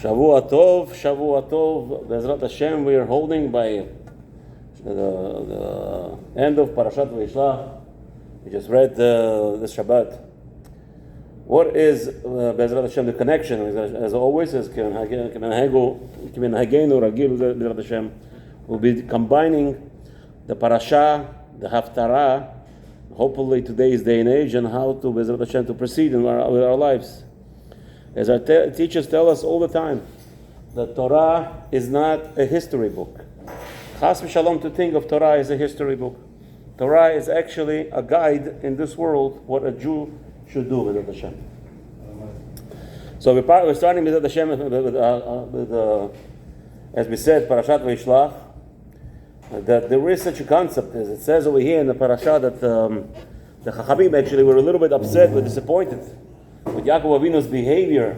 Shavua Tov, Bezrat Hashem, we are holding by the end of Parshat Va'yishlach. We just read this Shabbat. What is Bezrat Hashem, the connection? As always, as Bezrat Hashem, we'll be combining the parasha, the haftarah, hopefully today's day and age, and how to Bezrat Hashem to proceed with our lives. As our teachers tell us all the time, the Torah is not a history book. Chas v'shalom to think of Torah as a history book. Torah is actually a guide in this world what a Jew should do with Hashem. So we're starting with Hashem with as we said, Parashat Va'yishlach. That there is such a concept, as it says over here in the parasha, that the Chachamim actually were a little bit upset, but disappointed with Yaakov Avinu's behavior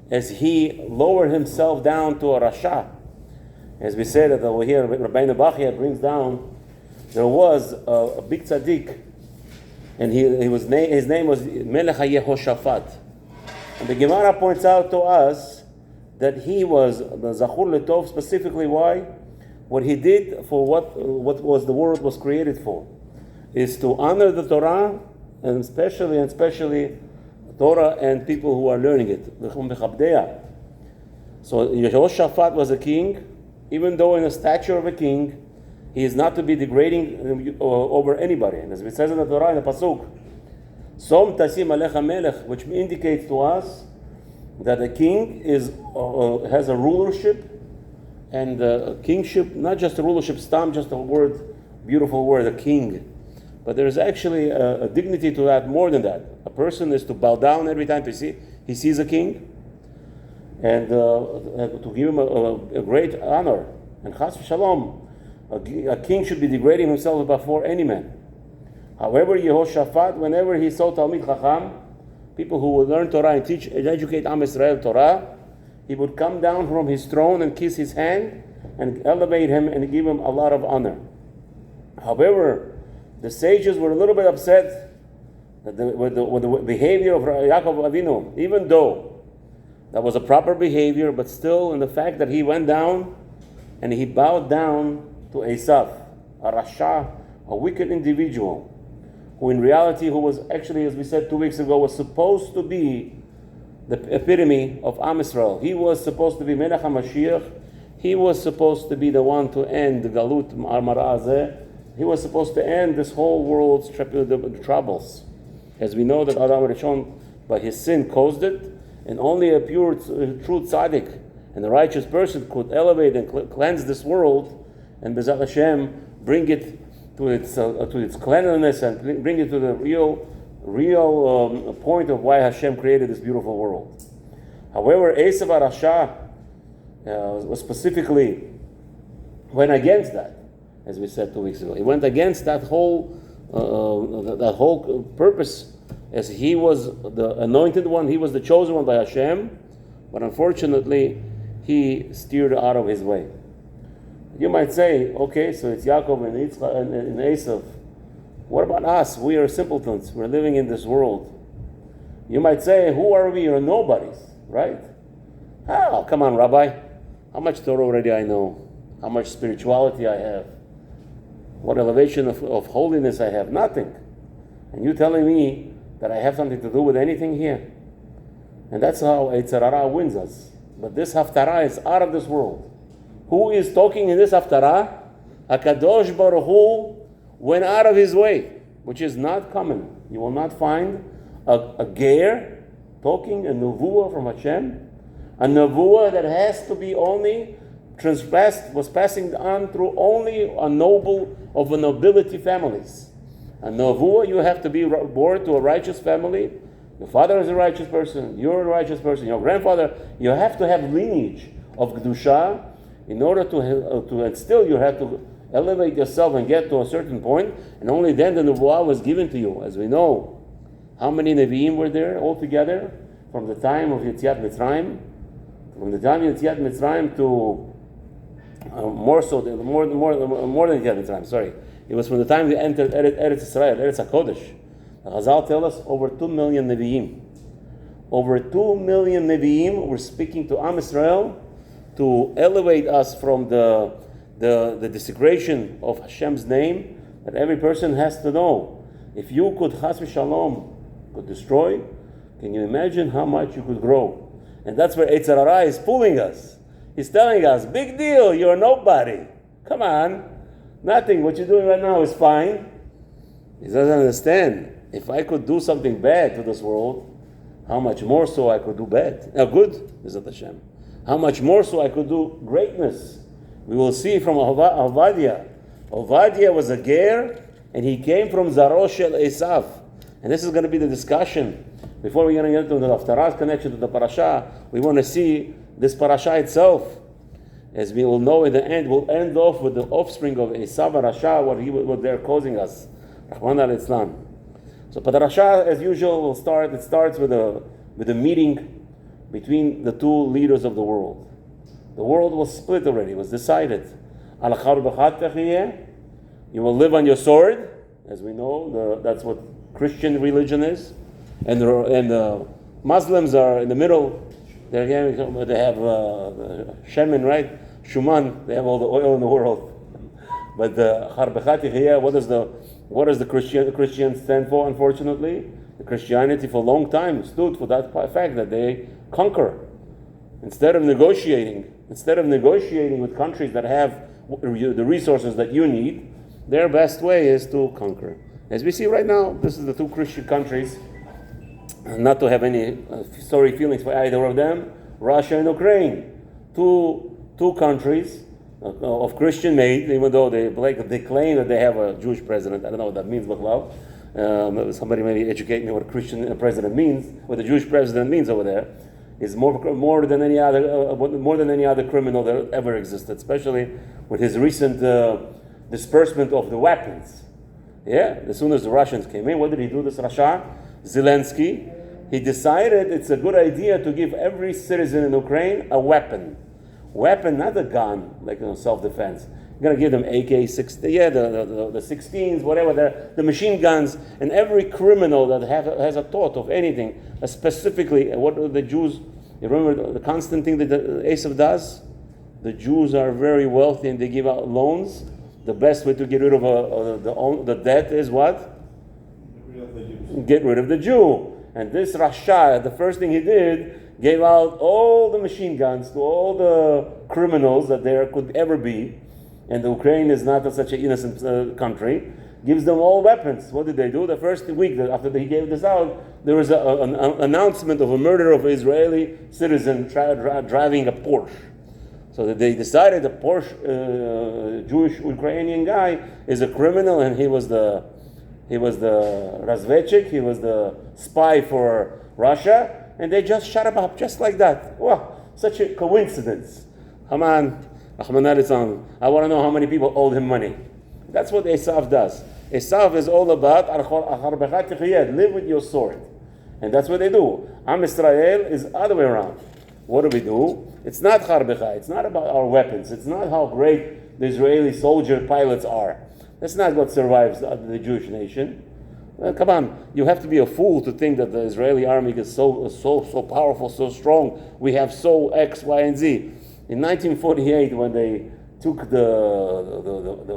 as he lowered himself down to a rasha. As we said that over here, Rabbi Bachia brings down, there was a big tzaddik, and his name was Melech HaYehoshaphat. And the Gemara points out to us that he was the Zachur Letov, specifically why? What he did for what was the world was created for, is to honor the Torah, and especially Torah and people who are learning it. So Yehoshaphat was a king, even though in the stature of a king, he is not to be degrading over anybody. And as it says in the Torah, in the Pasuk, Som tasim alecha melech, which indicates to us that a king has a rulership, and kingship, not just a rulership, stam, just a word, beautiful word, a king. But there is actually a dignity to that more than that. A person is to bow down every time he sees a king, and to give him a great honor. And chas v'shalom, a king should be degrading himself before any man. However, Yehoshaphat, whenever he saw Talmid Chacham, people who would learn Torah and teach and educate Am Yisrael Torah, he would come down from his throne and kiss his hand and elevate him and give him a lot of honor. However, the sages were a little bit upset with the behavior of Yaakov Avinu, even though that was a proper behavior, but still in the fact that he went down and he bowed down to Esav, a rasha, a wicked individual, who in reality, who was actually, as we said 2 weeks ago, was supposed to be the epitome of Am Yisrael. He was supposed to be Melech HaMashiach. He was supposed to be the one to end the Galut Marmara. He was supposed to end this whole world's troubles. As we know that Adam Rishon, by his sin, caused it, and only a pure, true tzaddik and a righteous person could elevate and cleanse this world, and B'ezrat Hashem bring it to its cleanliness and bring it to the real point of why Hashem created this beautiful world. However, Esav HaRasha specifically went against that, as we said 2 weeks ago. He went against that whole purpose, as he was the anointed one, he was the chosen one by Hashem, but unfortunately, he steered out of his way. You might say, okay, so it's Yaakov and Esav. What about us? We are simpletons. We're living in this world. You might say, who are we? You're nobodies, right? Oh, come on, Rabbi. How much Torah already I know? How much spirituality I have? What elevation of holiness I have? Nothing. And you telling me that I have something to do with anything here? And that's how Yetzer Hara wins us. But this haftarah is out of this world. Who is talking in this haftarah? HaKadosh Baruch Hu went out of his way, which is not common. You will not find a ger talking a nevuah from Hashem, a nevuah that has to be only was passing on through only a noble of a nobility families. A nevuah, you have to be born to a righteous family. Your father is a righteous person. You're a righteous person. Your grandfather. You have to have lineage of kedusha in order to and still you have to elevate yourself and get to a certain point, and only then the Nevuah was given to you. As we know, how many Nevi'im were there altogether from the time of Yetziat Mitzrayim? From the time of Yetziat Mitzrayim to more than Yetziat Mitzrayim, sorry. It was from the time we entered Eretz Israel, Eretz HaKodesh. The Chazal tell us over 2 million Nevi'im. Over 2 million Nevi'im were speaking to Am Israel to elevate us from the desecration of Hashem's name, that every person has to know. If you could, chas v'shalom, could destroy, can you imagine how much you could grow? And that's where Yetzer Hara is pulling us. He's telling us, big deal, you're nobody. Come on. Nothing. What you're doing right now is fine. He doesn't understand. If I could do something bad to this world, how much more so I could do bad? Good, Mizat Hashem. How much more so I could do greatness. We will see from Ovadia. Ovadia was a ger, and he came from Zarosh Shel Esav. And this is going to be the discussion. Before we're going to get into the Haftarah's connection to the parasha, we want to see this parasha itself. As we will know in the end, we'll end off with the offspring of Esav and Rasha, what they're causing us. Rahman al-Islam. So Padarasha, as usual, will start. It starts with a meeting between the two leaders of the world. The world was split already. It was decided. You will live on your sword, as we know. That's what Christian religion is, and the Muslims are in the middle. They have shemen, right? Shuman. They have all the oil in the world. But the what does the Christians stand for? Unfortunately, the Christianity for a long time stood for that fact that they conquer. Instead of negotiating with countries that have the resources that you need, their best way is to conquer. As we see right now, this is the two Christian countries. Not to have any sorry feelings for either of them. Russia and Ukraine, two countries of Christian made, even though they claim that they have a Jewish president. I don't know what that means, Bachlav. Somebody maybe educate me what a Christian president means, what a Jewish president means over there. Is more than any other criminal that ever existed, especially with his recent disbursement of the weapons. Yeah, as soon as the Russians came in, what did he do? This Rasha, Zelensky, he decided it's a good idea to give every citizen in Ukraine a weapon. Weapon, not a gun, like self-defense. You're going to give them AK-60, the 16s, whatever, the machine guns, and every criminal that has a thought of anything, specifically, what do the Jews, you remember the constant thing that Esav does? The Jews are very wealthy and they give out loans. The best way to get rid of the debt is what? Get rid of the Jew. And this Rasha, the first thing he did, gave out all the machine guns to all the criminals that there could ever be. And the Ukraine is not such an innocent country. Gives them all weapons. What did they do? The first week after he gave this out, there was an announcement of a murder of an Israeli citizen driving a Porsche. So that they decided the Porsche Jewish Ukrainian guy is a criminal, and he was the razvedchik, he was the spy for Russia, and they just shut him up just like that. Wow, such a coincidence. Haman, I want to know how many people owed him money. That's what Esav does. Esav is all about live with your sword. And that's what they do. Am Israel is the other way around. What do? It's not Charbecha. It's not about our weapons. It's not how great the Israeli soldier pilots are. That's not what survives the Jewish nation. Come on, you have to be a fool to think that the Israeli army is so powerful, so strong. We have so X, Y, and Z. In 1948, when they took the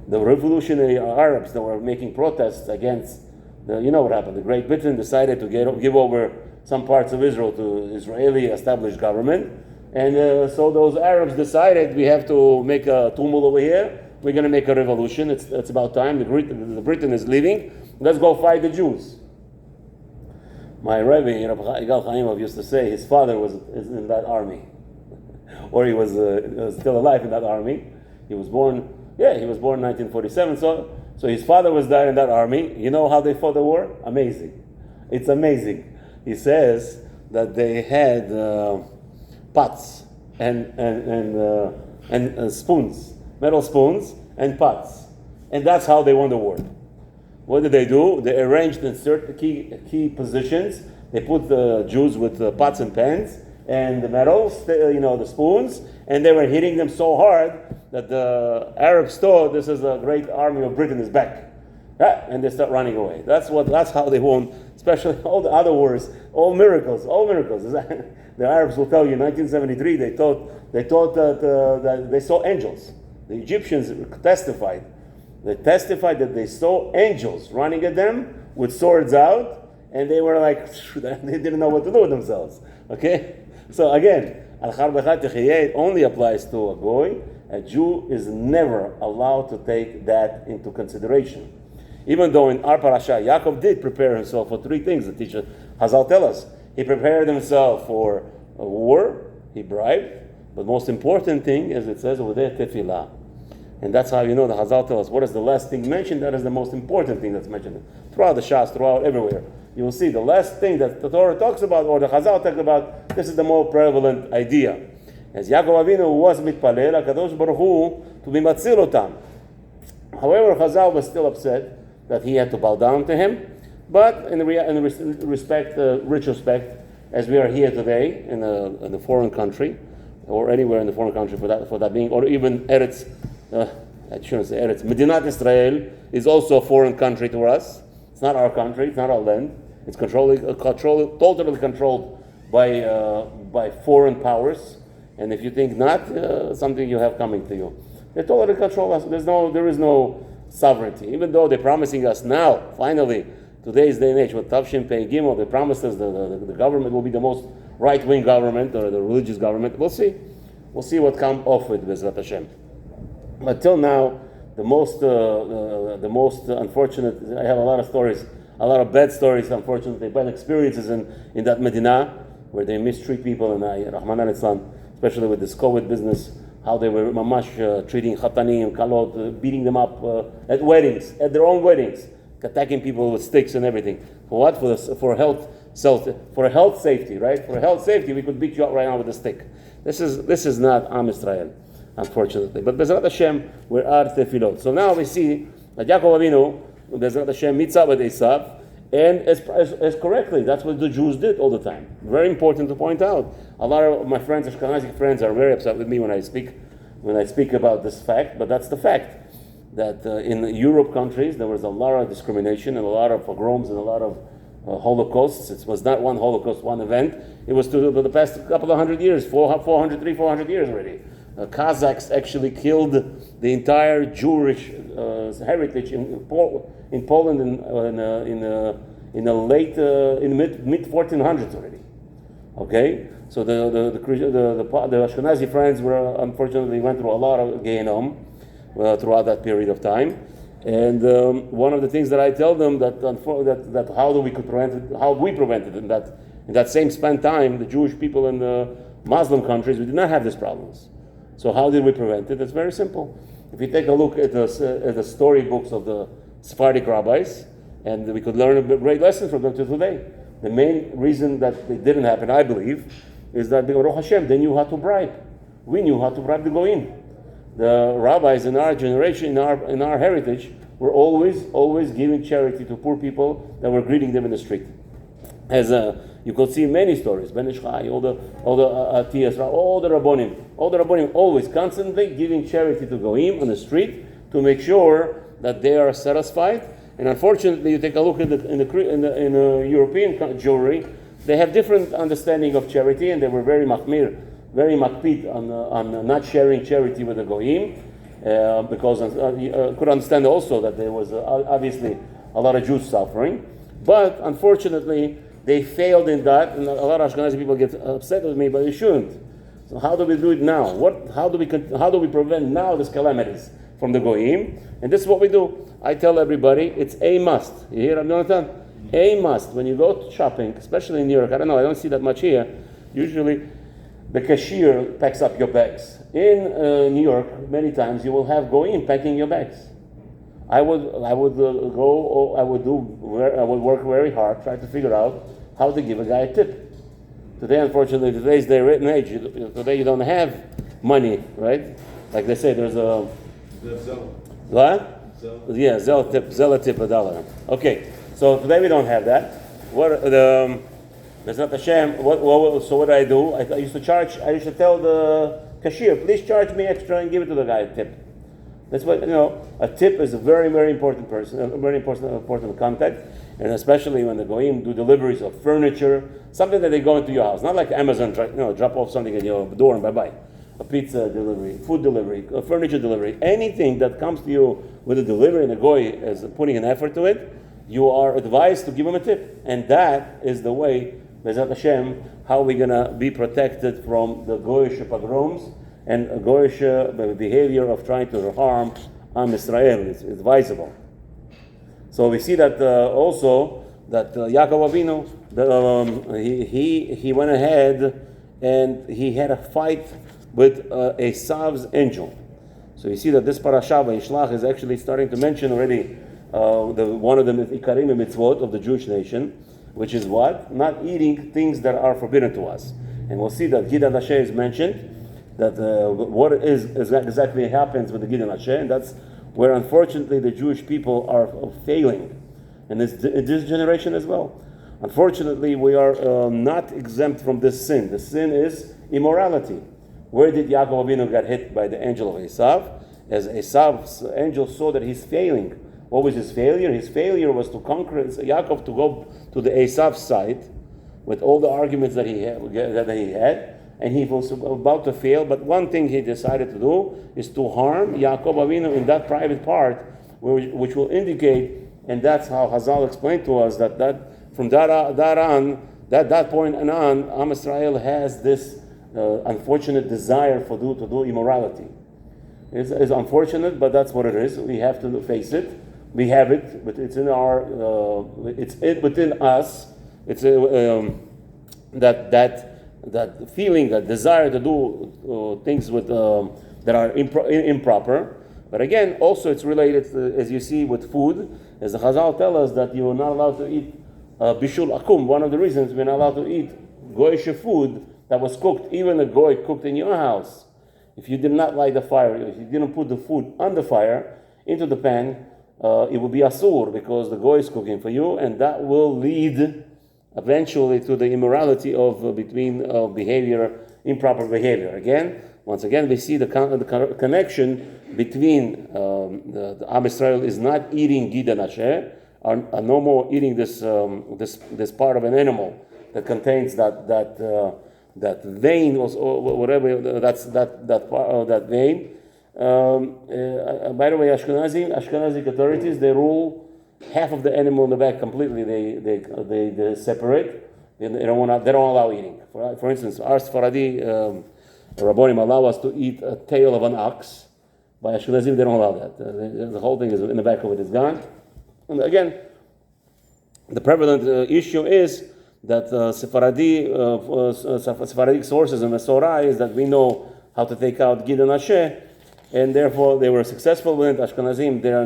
revolutionary Arabs that were making protests against you know what happened. The Great Britain decided to give over some parts of Israel to Israeli established government, and so those Arabs decided we have to make a tumult over here. We're going to make a revolution. It's about time. The Britain is leaving. Let's go fight the Jews. My Rabbi, Rabbi Yigal Chaimov, used to say his father was in that army, or he was still alive in that army. He was born. He was born in 1947. So his father was there in that army. You know how they fought the war? Amazing. It's amazing. He says that they had pots and spoons, metal spoons and pots, and that's how they won the war. What did they do? They arranged in certain key positions. They put the Jews with the pots and pans and the metals, the spoons, and they were hitting them so hard that the Arabs thought this is a great army of Britain is back. And they start running away. That's how they won. Especially all the other wars, all miracles. The Arabs will tell you, in 1973, they thought that they saw angels. The Egyptians testified. They testified that they saw angels running at them with swords out, and they were like, they didn't know what to do with themselves. Okay? So again, Al-Char B'chad Techiyeh only applies to a goy. A Jew is never allowed to take that into consideration. Even though in our parasha, Yaakov did prepare himself for three things. The teacher Hazal tell us. He prepared himself for a war, he bribed, but most important thing, as it says over there, tefillah. And that's how you know the Hazal tell us what is the last thing mentioned. That is the most important thing that's mentioned throughout the Shas, throughout everywhere. You will see the last thing that the Torah talks about, or the Hazal talks about. This is the more prevalent idea. As Yaakov Avinu was mitpalel, HaKadosh Baruch Hu to be matzil otam. However, Hazal was still upset that he had to bow down to him. But in retrospect, as we are here today in a foreign country, or anywhere in the foreign country for that being, or even Eretz, I shouldn't say Eretz, Medinat Israel is also a foreign country to us. It's not our country, it's not our land. It's totally controlled by foreign powers. And if you think not, something you have coming to you. They totally control us. There is no sovereignty. Even though they're promising us now, finally, today's day and age, with Tavshin Pei Gimel, they promised us the government will be the most right-wing government, or the religious government. We'll see. We'll see what comes off with Bezrat Hashem. But till now, the most unfortunate, I have a lot of stories, a lot of bad stories, unfortunately, bad experiences in that Medina, where they mistreat people, and Rahman al-Islam, especially with this COVID business, how they were mamash treating khatanim, kalot, beating them up at weddings, at their own weddings, attacking people with sticks and everything. For what? For health safety, right? For health safety, we could beat you up right now with a stick. This is not Am Israel, unfortunately. But Bezrat Hashem, we're at tefillot. So now we see that Yaakov Avinu, Bezrat Hashem, meets up with Esav, and as correctly, that's what the Jews did all the time. Very important to point out. A lot of my friends, Ashkenazi friends, are very upset with me when I speak about this fact, but that's the fact. That in the Europe countries, there was a lot of discrimination and a lot of pogroms and a lot of holocausts. It was not one holocaust, one event. It was to the past couple of 100 years, 400 years already. Kazakhs actually killed the entire Jewish heritage in Poland in the mid 1400s already. Okay, so the Ashkenazi friends were unfortunately went through a lot of Gehenom throughout that period of time, and one of the things that I tell them that how we prevented it in that same span time, the Jewish people in the Muslim countries, we did not have these problems. So how did we prevent it? It's very simple. If you take a look at the storybooks of the Sephardic rabbis, and we could learn a great lesson from them to today. The main reason that it didn't happen, I believe, is that Baruch Hashem, they knew how to bribe. We knew how to bribe the goyim. The rabbis in our generation, in our heritage, were always giving charity to poor people that were greeting them in the street. As you could see many stories, Ben Ish Chai, all the Atiyas, all the Rabbonim, always constantly giving charity to goyim on the street to make sure that they are satisfied. And unfortunately, you take a look at in the European Jewry, they have different understanding of charity, and they were very makpid on not sharing charity with the goyim, because could understand also that there was obviously a lot of Jews suffering. But unfortunately, they failed in that, and a lot of Ashkenazi people get upset with me, but they shouldn't. So how do we do it now? How do we prevent now these calamities from the goyim? And this is what we do. I tell everybody, it's a must. You hear, Jonathan? A must. When you go shopping, especially in New York, I don't see that much here. Usually, the cashier packs up your bags. In New York, many times you will have goyim packing your bags. I would work very hard, try to figure out how to give a guy a tip. Today, unfortunately, today's day and age, today you don't have money, right? Like they say, there's a what? Yeah, Zell tip $1. Okay, so today we don't have that. There's not a sham. So what do? I used to tell the cashier, please charge me extra and give it to the guy a tip. That's what, a tip is a very, very important person, a very important contact, and especially when the goyim do deliveries of furniture, something that they go into your house, not like Amazon, drop off something at your door and bye-bye. A pizza delivery, food delivery, a furniture delivery, anything that comes to you with a delivery and a goy is putting an effort to it, you are advised to give him a tip. And that is the way, Bezat Hashem, how we're going to be protected from the goyish pogroms and goyish behavior of trying to harm Am Israel. It's advisable. So we see that also that Yaakov Avinu, he went ahead and he had a fight with Esav's angel. So you see that this Parshat Va'yishlach is actually starting to mention already one of the Ikarim mitzvot of the Jewish nation, which is what? Not eating things that are forbidden to us. And we'll see that Gid Hashem is mentioned, that what is exactly happens with the Gid Hashem, and that's where unfortunately the Jewish people are failing. And this generation as well. Unfortunately, we are not exempt from this sin. The sin is immorality. Where did Yaakov Avinu get hit by the angel of Esav? As Esav's angel saw that he's failing. What was his failure? His failure was to conquer Yaakov, to go to the Esav's side with all the arguments that he had, and he was about to fail. But one thing he decided to do is to harm Yaakov Avinu in that private part, which will indicate, and that's how Hazal explained to us that from that point on, Am Israel has this unfortunate desire to do immorality. It's unfortunate, but that's what it is. We have to face it. We have it, but it's in within us. It's that feeling, that desire to do things with that are improper. But again, also it's related to, as you see with food, as the Chazal tell us that you are not allowed to eat bishul akum. One of the reasons we're not allowed to eat goyish food that was cooked, even a goy cooked in your house. If you did not light the fire, if you didn't put the food on the fire, into the pan, it will be asur, because the goy is cooking for you, and that will lead eventually to the immorality of improper behavior. Once again, we see the connection between the Am Israel is not eating Gid Hashem, are no more eating this part of an animal that contains that vein, or whatever that's that vein. By the way, Ashkenazic authorities, they rule half of the animal in the back completely. They separate. They don't allow eating. For instance, our Sfaradi Rabbonim allow us to eat a tail of an ox. By Ashkenazim, they don't allow that. The whole thing is in the back of it is gone. And again, the prevalent issue is that Sephardic sources in the Torah is that we know how to take out Gid and Hashem, and therefore they were successful with it. Ashkenazim, they're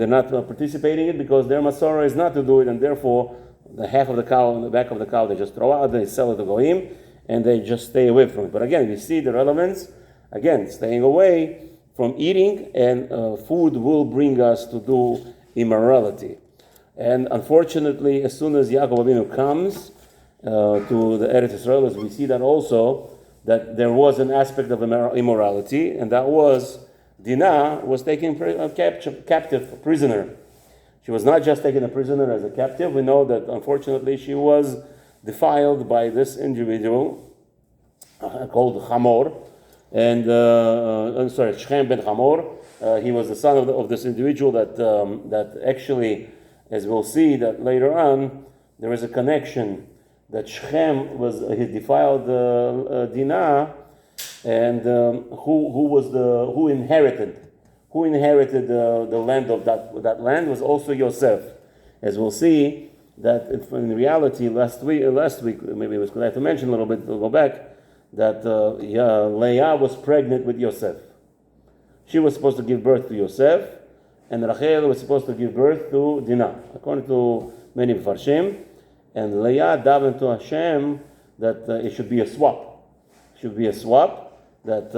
not participating in it because their Masorah is not to do it, and therefore the half of the cow and the back of the cow they just throw out, they sell it to Goyim, and they just stay away from it. But again, we see the relevance. Again, staying away from eating, and food will bring us to do immorality. And unfortunately, as soon as Yaakov Avinu comes to the Eretz Israel, we see that also, that there was an aspect of immorality, and that was Dinah was taken captive, prisoner. She was not just taken a prisoner as a captive. We know that unfortunately she was defiled by this individual called Hamor, and Shechem ben Hamor. He was the son of this individual that actually, as we'll see that later on, there is a connection that Shechem he defiled Dinah, and who inherited the land of that land was also Yosef, as we'll see that in reality last week maybe it was glad to mention a little bit. We'll go back that Leah was pregnant with Yosef. She was supposed to give birth to Yosef, and Rachel was supposed to give birth to Dinah, according to many Farshim. And Leah davened to Hashem that it should be a swap. That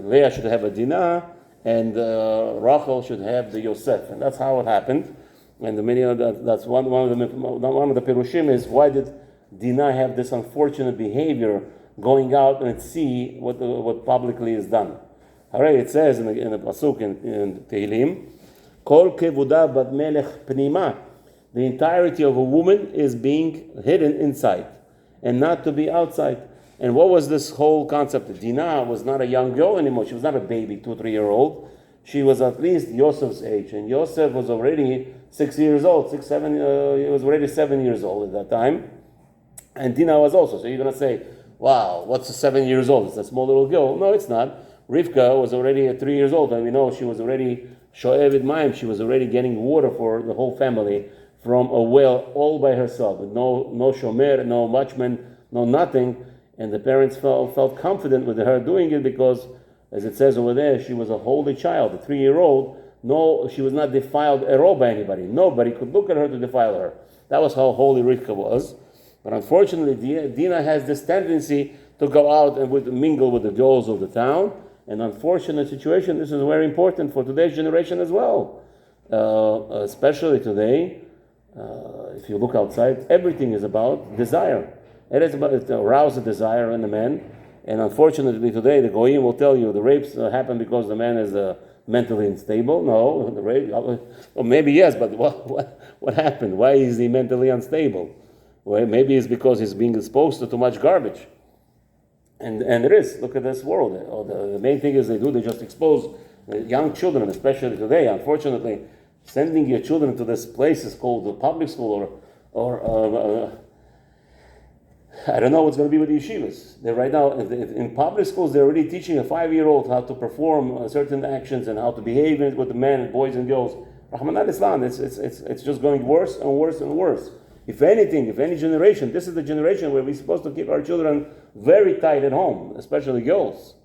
Leah should have a Dinah, and Rachel should have the Yosef, and that's how it happened. And that's one of the Perushim is, why did Dinah have this unfortunate behavior going out and see what publicly is done. Hooray, it says in the pasuk in Tehillim, Kol kevuda bat melech pnima. The entirety of a woman is being hidden inside and not to be outside. And what was this whole concept? Dinah was not a young girl anymore. She was not a baby, 2-3-year-old. She was at least Yosef's age, and Yosef was already 6 years old, 6, 7. He was already 7 years old at that time, and Dinah was also. So you're gonna say, "Wow, what's 7 years old? It's a small little girl." No, it's not. Rivka was already at 3 years old, and we know she was already sho'evet mayim. She was already getting water for the whole family from a well all by herself, with no shomer, no watchman, no nothing. And the parents felt confident with her doing it because, as it says over there, she was a holy child, a 3-year-old. No, she was not defiled at all by anybody. Nobody could look at her to defile her. That was how holy Rivka was. But unfortunately, Dinah has this tendency to go out and mingle with the girls of the town. An unfortunate situation. This is very important for today's generation as well. Especially today, if you look outside, everything is about desire. It is about to arouse a desire in the man. And unfortunately today, the Goyim will tell you the rapes happen because the man is mentally unstable. No, the rape, or maybe yes, but what happened? Why is he mentally unstable? Well, maybe it's because he's being exposed to too much garbage. And it is. Look at this world. The main thing is they just expose young children, especially today. Unfortunately, sending your children to this place is called the public school or I don't know what's going to be with the yeshivas. They're right now in public schools. They're already teaching a 5-year-old how to perform certain actions and how to behave with the men and boys and girls. Rahman al-Islam. It's just going worse and worse and worse. If anything, if any generation, this is the generation where we're supposed to keep our children very tight at home, especially girls.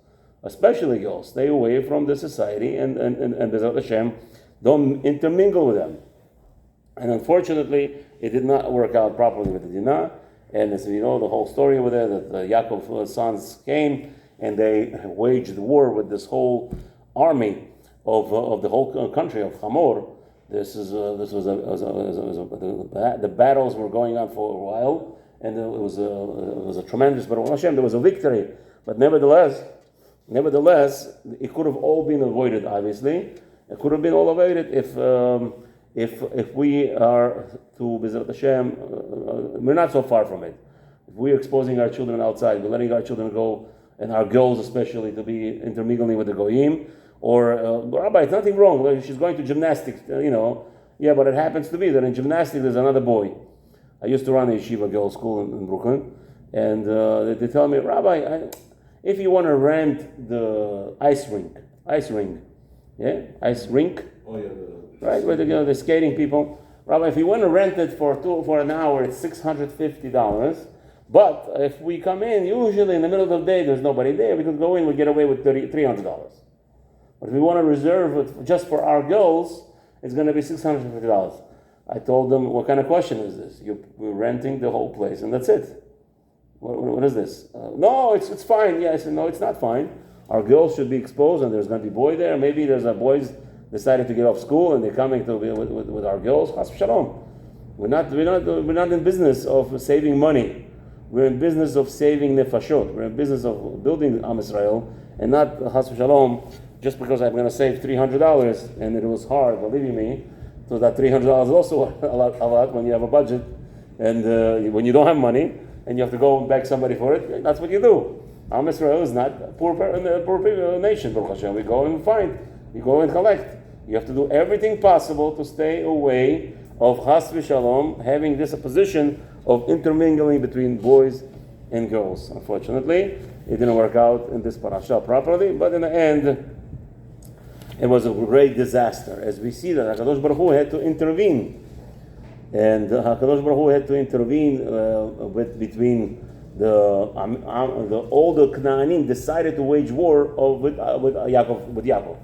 Especially girls. Stay away from the society and B'ezrat Hashem, don't intermingle with them. And unfortunately, it did not work out properly with the Dinah. And as we know the whole story over there, that Yaakov's sons came and they waged war with this whole army of the whole country of Hamor. The battles were going on for a while, and it was a tremendous. But Hashem, there was a victory. But nevertheless, it could have all been avoided. Obviously, it could have been all avoided if we are to B'ezrat Hashem, we're not so far from it. If we're exposing our children outside, we're letting our children go, and our girls especially, to be intermingling with the Goyim, or Rabbi, it's nothing wrong. She's going to gymnastics, Yeah, but it happens to be that in gymnastics there's another boy. I used to run a yeshiva girls' school in Brooklyn, and they tell me, Rabbi, if you want to rent the ice rink, ice rink. Oh yeah. Right, where the skating people. Rabbi, if you want to rent it for an hour, it's $650. But if we come in, usually in the middle of the day, there's nobody there. We could go in, we get away with $300. But if we want to reserve it just for our girls, it's going to be $650. I told them, what kind of question is this? We're renting the whole place, and that's it. What is this? No, it's fine. Yeah, I said, no, it's not fine. Our girls should be exposed, and there's going to be boy there. Maybe there's a boys decided to get off school and they're coming to be with our girls. Chas v'shalom. We're not in business of saving money. We're in business of saving nefashot. We're in business of building Am Israel, and not chas v'shalom just because I'm going to save $300 and it was hard. Believe me, so that $300 is also a lot when you have a budget and when you don't have money and you have to go and beg somebody for it. That's what you do. Am Israel is not a poor nation. Baruch Hashem. We go and find. You go and collect. You have to do everything possible to stay away of chas v'shalom, having this a position of intermingling between boys and girls. Unfortunately, it didn't work out in this parasha properly, but in the end, it was a great disaster. As we see that HaKadosh Baruch Hu had to intervene. And HaKadosh Baruch Hu had to intervene between all the Canaanim decided to wage war with Yaakov.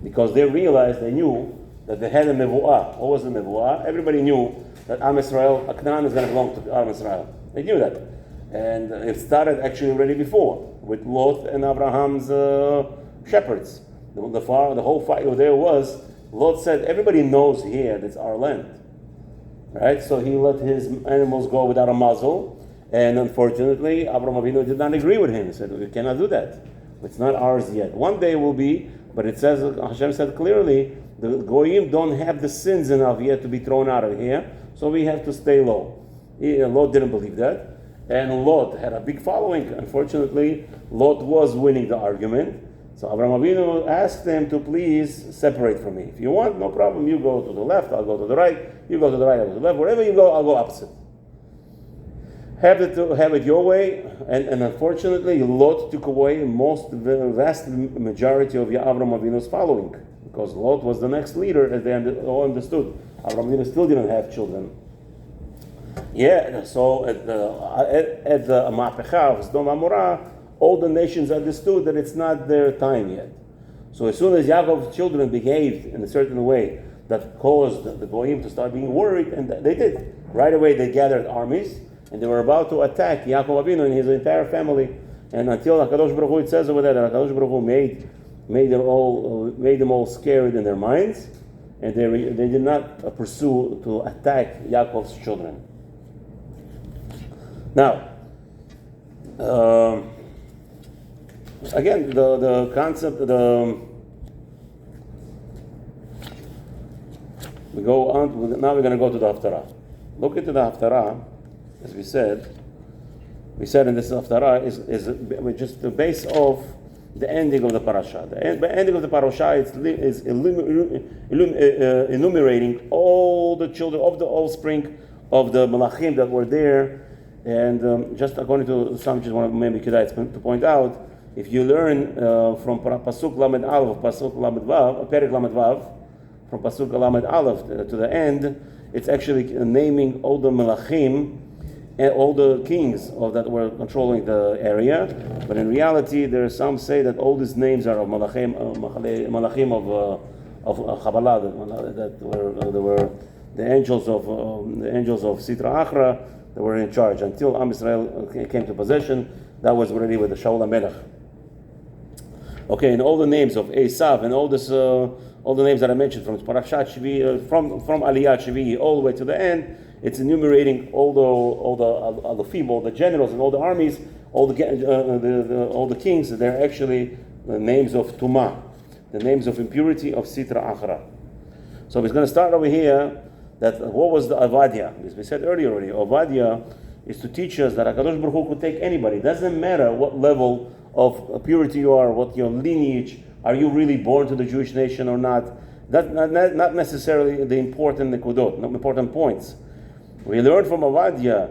Because they knew that they had a mevu'ah. What was the mevu'ah? Everybody knew that Am Israel, Canaan is going to belong to Am Israel. They knew that. And it started actually already before, with Lot and Abraham's shepherds. The whole fight there was, Lot said, everybody knows here that's our land. Right? So he let his animals go without a muzzle, And unfortunately, Avraham Avinu did not agree with him. He said, we cannot do that. It's not ours yet. One day will be, but it says, Hashem said clearly, the Goyim don't have the sins enough yet to be thrown out of here, so we have to stay low. Lot didn't believe that. And Lot had a big following. Unfortunately, Lot was winning the argument. So Avraham Avinu asked them to please separate from me. If you want, no problem. You go to the left, I'll go to the right. You go to the right, I'll go to the left. Wherever you go, I'll go opposite. Have it your way. And unfortunately, Lot took away the vast majority of Avraham Avinu's following, because Lot was the next leader, as they all understood. Avraham Avinu still didn't have children. Yeah, so at the Ma'apecha of Sdom Amorah, all the nations understood that it's not their time yet. So as soon as Yaakov's children behaved in a certain way that caused the Goyim to start being worried, and they did. Right away they gathered armies, and they were about to attack Yaakov Avinu and his entire family. And until HaKadosh Baruch Hu, it says over there that HaKadosh Baruch Hu made them all scared in their minds, and they did not pursue to attack Yaakov's children. Now, again, the concept, we go on. Now we're going to go to the Haftarah. Look into the Haftarah, as we said. We said in this Haftarah is just the base of the ending of the parasha. The ending of the parasha is enumerating all the children of the offspring of the Malachim that were there. And just according to some, just want to maybe Kedai to point out, if you learn from Pasuk Lamed Aleph, Pasuk Lamed Vav, Perek Lamed Vav, from Pasuk Lamed Aleph to the end, it's actually naming all the Malachim and all the kings that were controlling the area. But in reality, there are some say that all these names are of Malachim of Kabbalah, that were the angels of Sitra Achra that were in charge until Am Yisrael came to possession. That was already with the Shaul HaMelech. Okay, and all the names of Esav and all the names that I mentioned from Parashat Shvi, from Aliyat Shvi all the way to the end, it's enumerating all the Alufim, all the generals and all the armies, all the kings. They're actually the names of Tumah, the names of impurity of Sitra Achra. So we're going to start over here. That what was the Avadia? As we said earlier already, Avadia is to teach us that HaKadosh Baruch Hu could take anybody. It doesn't matter what level of purity you are, what your lineage, are you really born to the Jewish nation or not? That's not necessarily the important nekudot, not important points. We learned from Avadia,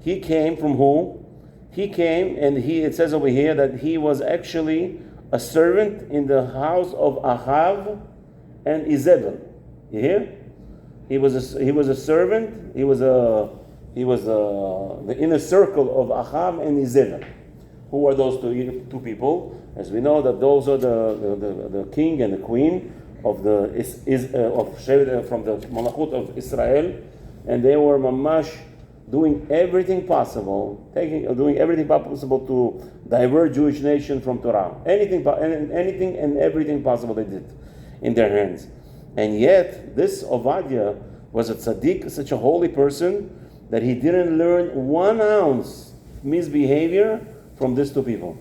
he came from who? He came, and it says over here that he was actually a servant in the house of Ahav and Izebel. You hear? He was a servant. He was the inner circle of Ahav and Izebel. Who are those two people? As we know that those are the king and the queen of from the Malachut of Israel, and they were mamash doing everything possible to divert Jewish nation from Torah. Anything and everything possible they did in their hands. And yet, this Ovadia was a tzaddik, such a holy person, that he didn't learn 1 ounce misbehavior from these two people.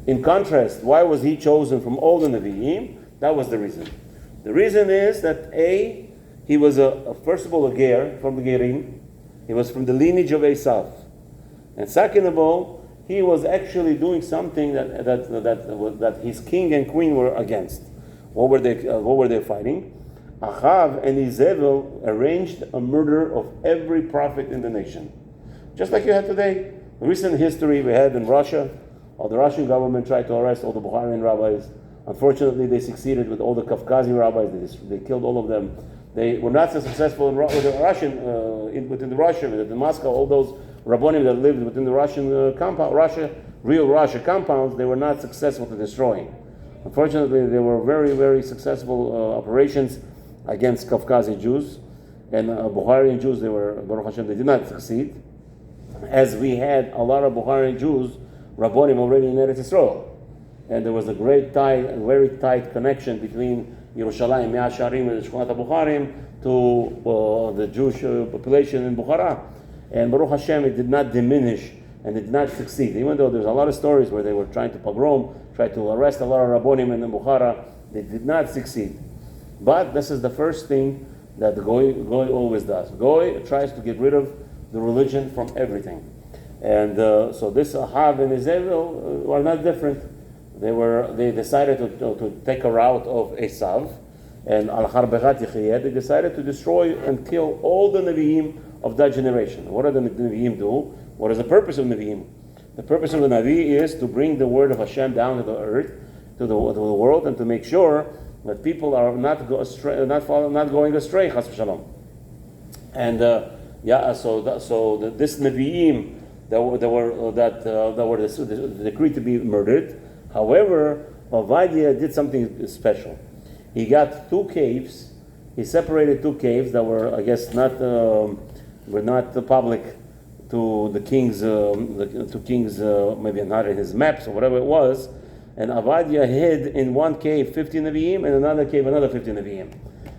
In contrast, why was he chosen from all the Nevi'im? That was the reason. The reason is that he was first of all a ger from the Gerim. He was from the lineage of Esav. And second of all, he was actually doing something that his king and queen were against. What were they fighting? Achav and Izebel arranged a murder of every prophet in the nation. Just like you had today. The recent history we had in Russia, the Russian government tried to arrest all the Bukharian rabbis. Unfortunately, they succeeded with all the Kafkazi rabbis. They killed all of them. They were not so successful with the Russian, within Russia, within Moscow, all those Rabbonim that lived within the Russian compound, real Russia compounds, they were not successful to destroying. Unfortunately, there were very, very successful operations against Kafkazi Jews, and Bukharian Jews, Baruch Hashem, they did not succeed. As we had a lot of Bukharian Jews, Rabbonim already in Eretz Yisrael. And there was a very tight connection between Yerushalayim, Mea Sharim, and Shkunat HaBukharim to the Jewish population in Bukhara. And Baruch Hashem, it did not diminish and it did not succeed. Even though there's a lot of stories where they were trying to pogrom, tried to arrest a lot of Rabbonim in the Bukhara, they did not succeed. But this is the first thing that the Goy always does. Goy tries to get rid of the religion from everything. And so this Ahav and Izebel were not different. They decided to take a route of Esav, and Al-Har Bechat Yechiyah, they decided to destroy and kill all the Nevi'im of that generation. What do the Nevi'im do? What is the purpose of Nevi'im? The purpose of the Navi is to bring the word of Hashem down to the earth, to the world, and to make sure that people are not going astray, Chas v'Shalom. And this Nevi'im that were decreed to be murdered. However, Ovadia did something special. He got 2 caves. He separated 2 caves that were, I guess, were not public to the kings. Maybe not in his maps or whatever it was. And Ovadia hid in one cave 50 Nevi'im, and another cave another 50 Nevi'im,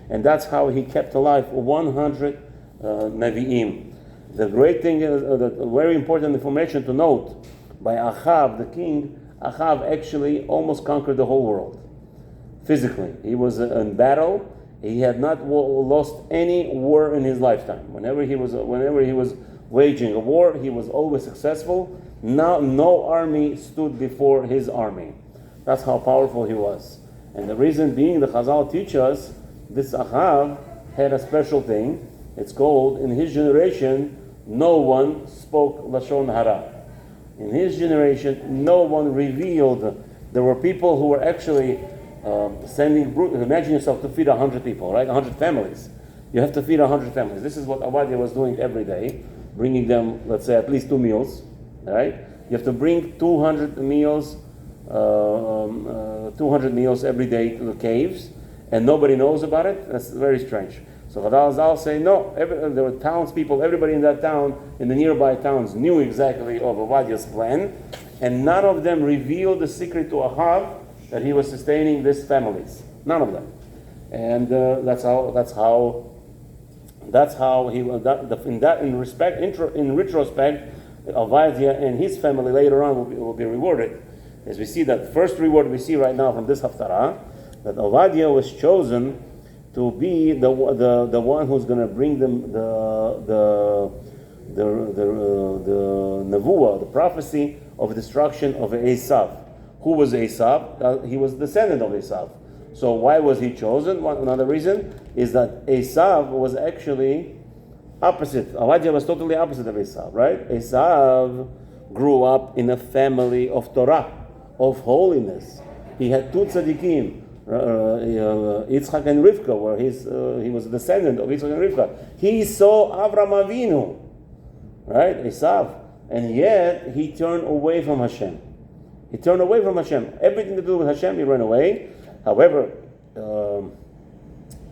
and that's how he kept alive 100 Nevi'im. The great thing is, very important information to note, by Achav, the king, Achav actually almost conquered the whole world. Physically. He was in battle. He had not lost any war in his lifetime. Whenever he was waging a war, he was always successful. No army stood before his army. That's how powerful he was. And the reason being, the Chazal teach us, this Achav had a special thing. It's called, in his generation, no one spoke Lashon Hara. In his generation, no one revealed. There were people who were actually imagine yourself to feed 100 people, right? 100 families. You have to feed 100 families. This is what Avadia was doing every day, bringing them, let's say, at least 2 meals, right? You have to bring 200 meals every day to the caves, and nobody knows about it. That's very strange. So Chazal Zal say, no, there were townspeople, everybody in that town, in the nearby towns, knew exactly of Avadia's plan, and none of them revealed the secret to Ahav that he was sustaining these families. None of them. And that's how he in retrospect, Avadia and his family later on will be rewarded. As we see that first reward we see right now from this Haftarah, that Avadia was chosen to be the one who's going to bring them the nevuah, the prophecy of destruction of Esav. Who was Esav? He was descendant of Esav. So why was he chosen? Another reason is that Esav was actually opposite. Avadia was totally opposite of Esav, right? Esav grew up in a family of Torah, of holiness. He had 2 tzaddikim, Yitzchak and Rivka, where he was a descendant of Yitzchak and Rivka. He saw Avraham Avinu, right? Esav, and yet he turned away from Hashem. He turned away from Hashem. Everything to do with Hashem, he ran away. However,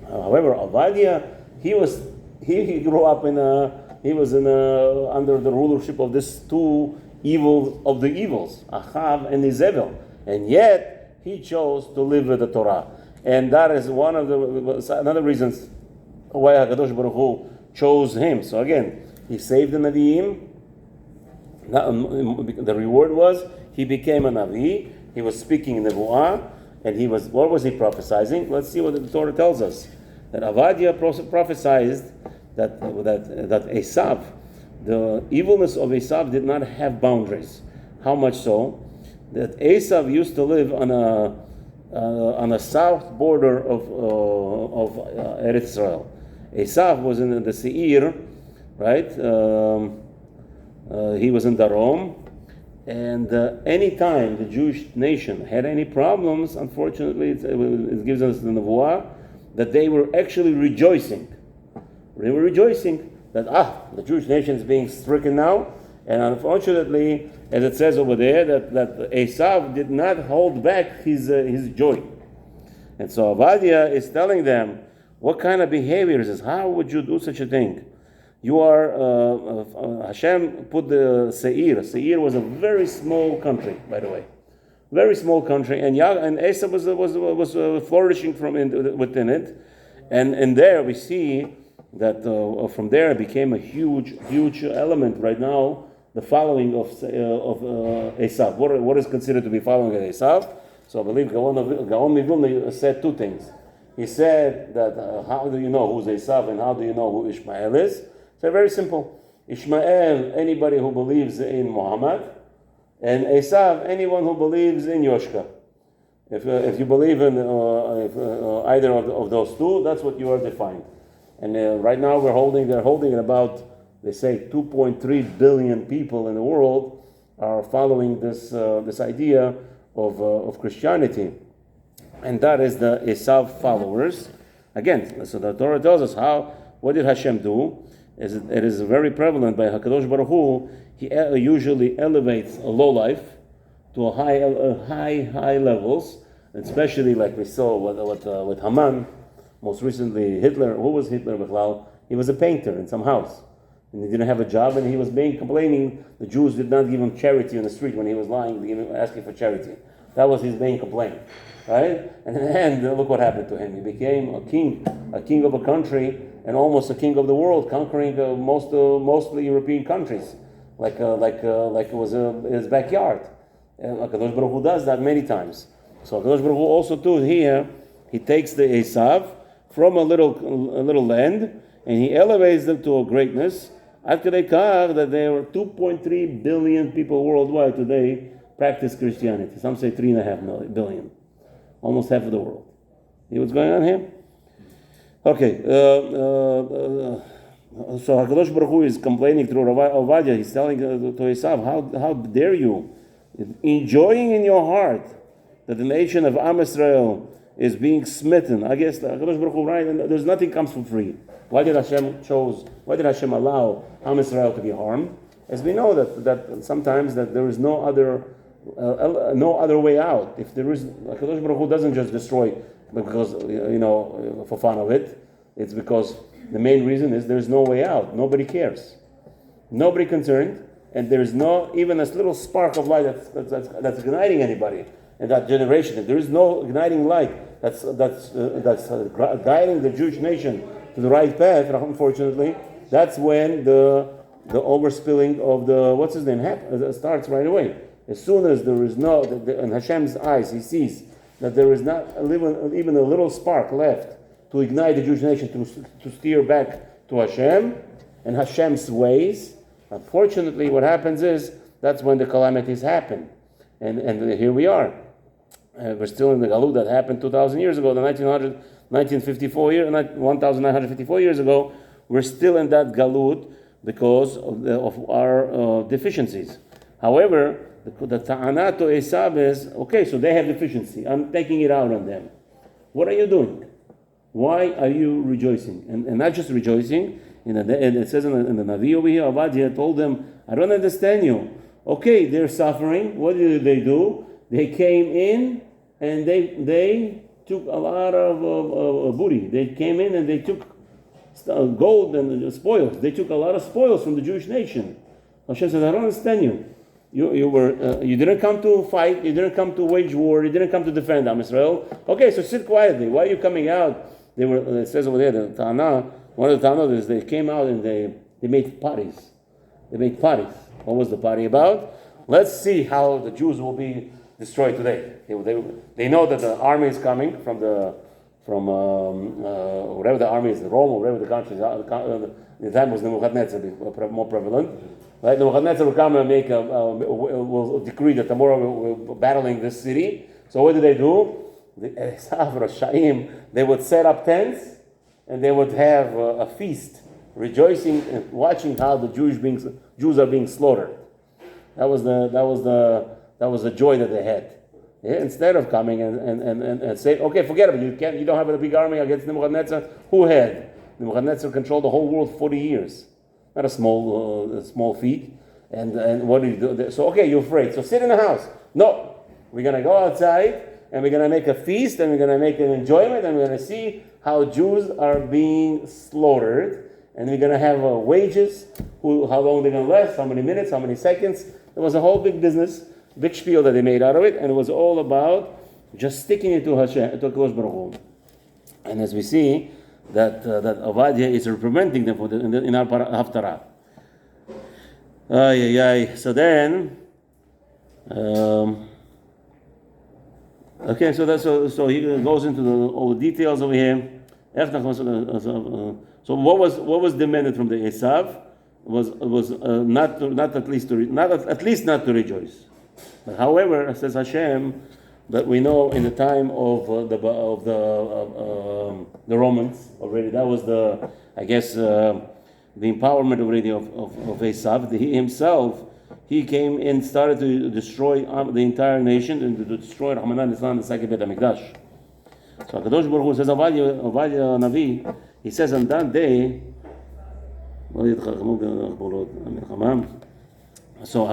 Avadia, he grew up under the rulership of these 2 evils of the evils, Achav and Izebel, and yet he chose to live with the Torah, and that is one of another reasons why HaKadosh Baruch Hu chose him. So again, he saved the Nevi'im. The reward was he became a Navi. He was speaking in Nevuah, and what was he prophesying? Let's see what the Torah tells us. That Avadia prophesied that Esav, the evilness of Esav did not have boundaries. How much so? That Esav used to live on a south border of Eretz Israel. Esav was in the Seir, right? He was in Darom, and any time the Jewish nation had any problems, unfortunately, it gives us the nevuah that they were actually rejoicing. They were rejoicing that the Jewish nation is being stricken now, and unfortunately, as it says over there, that Esav did not hold back his joy. And so Avadia is telling them, what kind of behavior is this? How would you do such a thing? You are, Hashem put the Seir. Seir was a very small country, by the way. Very small country. And Esav was flourishing within it. And there we see that from there it became a huge element right now, the following of Esav. What is considered to be following of Esav? So I believe Gaon Mivilna said two things. He said that how do you know who's Esav and how do you know who Ishmael is? So very simple. Ishmael, anybody who believes in Muhammad, and Esav, anyone who believes in Yoshka. If you believe in either of those two, that's what you are defined. And right now they're holding about, they say 2.3 billion people in the world are following this idea of Christianity. And that is the Esav followers. Again, so the Torah tells us what did Hashem do? It is very prevalent by HaKadosh Baruch Hu. He usually elevates a low life to a high levels, especially like we saw with Haman. Most recently, Hitler. Who was Hitler? He was a painter in some house, and he didn't have a job, and he was complaining the Jews did not give him charity on the street when he was lying, asking for charity. That was his main complaint, right? And in the end, look what happened to him. He became a king of a country, and almost a king of the world, conquering mostly European countries, like it was his backyard. HaKadosh Baruch Hu does that many times. So HaKadosh Baruch Hu also too here, he takes the Esav from a little land, and he elevates them to a greatness. Ad kadei kach that there are 2.3 billion people worldwide today practice Christianity. Some say 3.5 billion, almost half of the world. See what's going on here? Okay. So Hakadosh Baruch Hu is complaining through Ovadia. He's telling to Esav, how dare you, enjoying in your heart that the nation of Am Israel is being smitten. I guess Hakadosh Baruch Hu, right? And there's nothing comes for free. Why did Hashem allow Am Israel to be harmed? As we know that sometimes that there is no other way out. If there is, Hakadosh Baruch Hu doesn't just destroy because for fun of it. It's because the main reason is there's no way out. Nobody cares. Nobody concerned, and there's no even a little spark of light that's igniting anybody in that generation. If there is no igniting light that's guiding the Jewish nation to the right path, unfortunately, that's when the overspilling of the what's his name starts right away. As soon as there is in Hashem's eyes, he sees that there is not even a little spark left to ignite the Jewish nation to steer back to Hashem and Hashem's ways. Unfortunately, what happens is that's when the calamities happen, and here we are. We're still in the galut that happened 2,000 years ago, 1954 years ago. We're still in that galut because of our deficiencies. However, the ta'ana to Esav is, okay, so they have deficiency. I'm taking it out on them. What are you doing? Why are you rejoicing? And not just rejoicing. And it says in the Navi over here, Avadia told them, I don't understand you. Okay, they're suffering. What did they do? They came in and they took a lot of booty. They came in and they took gold and spoils. They took a lot of spoils from the Jewish nation. Hashem says, I don't understand you. You didn't come to fight. You didn't come to wage war. You didn't come to defend Am Israel. Okay, so sit quietly. Why are you coming out? It says over there, the Ta'ana, one of the Ta'anot is they came out and they made parties. They made parties. What was the party about? Let's see how the Jews will be destroyed today. They know that the army is coming from whatever the army is, Rome or whatever the country is. The time was Nebuchadnezzar more prevalent. Right? Nebuchadnezzar will come and will decree that tomorrow we're battling this city. So what do? The Esav Rashaim, they would set up tents and they would have a feast, rejoicing and watching how the Jews are being slaughtered. That was the joy that they had. Yeah? Instead of coming and saying, okay, forget about it. You don't have a big army against Nebuchadnezzar. Who had? Nebuchadnezzar controlled the whole world 40 years. Not a small feat. And what do you do? So okay, you're afraid. So sit in the house. No, we're gonna go outside and we're gonna make a feast and we're gonna make an enjoyment and we're gonna see how Jews are being slaughtered and we're gonna have wages. How long they're gonna last? How many minutes? How many seconds? There was a whole big business, big spiel that they made out of it, and it was all about just sticking it to Hashem, to Kosh Baruch Hu. And as we see, that Avadia is reprimanding them in our Haftarah. So then, okay, so he goes into all the details over here. So what was demanded from the Esav was not at least not to rejoice. But however, says Hashem, that we know in the time of the Romans already, that was the empowerment already of Esav. He himself, he came and started to destroy the entire nation and to destroy Rahmanan Islam, the second Beit HaMikdash. So HaKadosh Baruch Hu says, Avadia Navi, he says on that day, so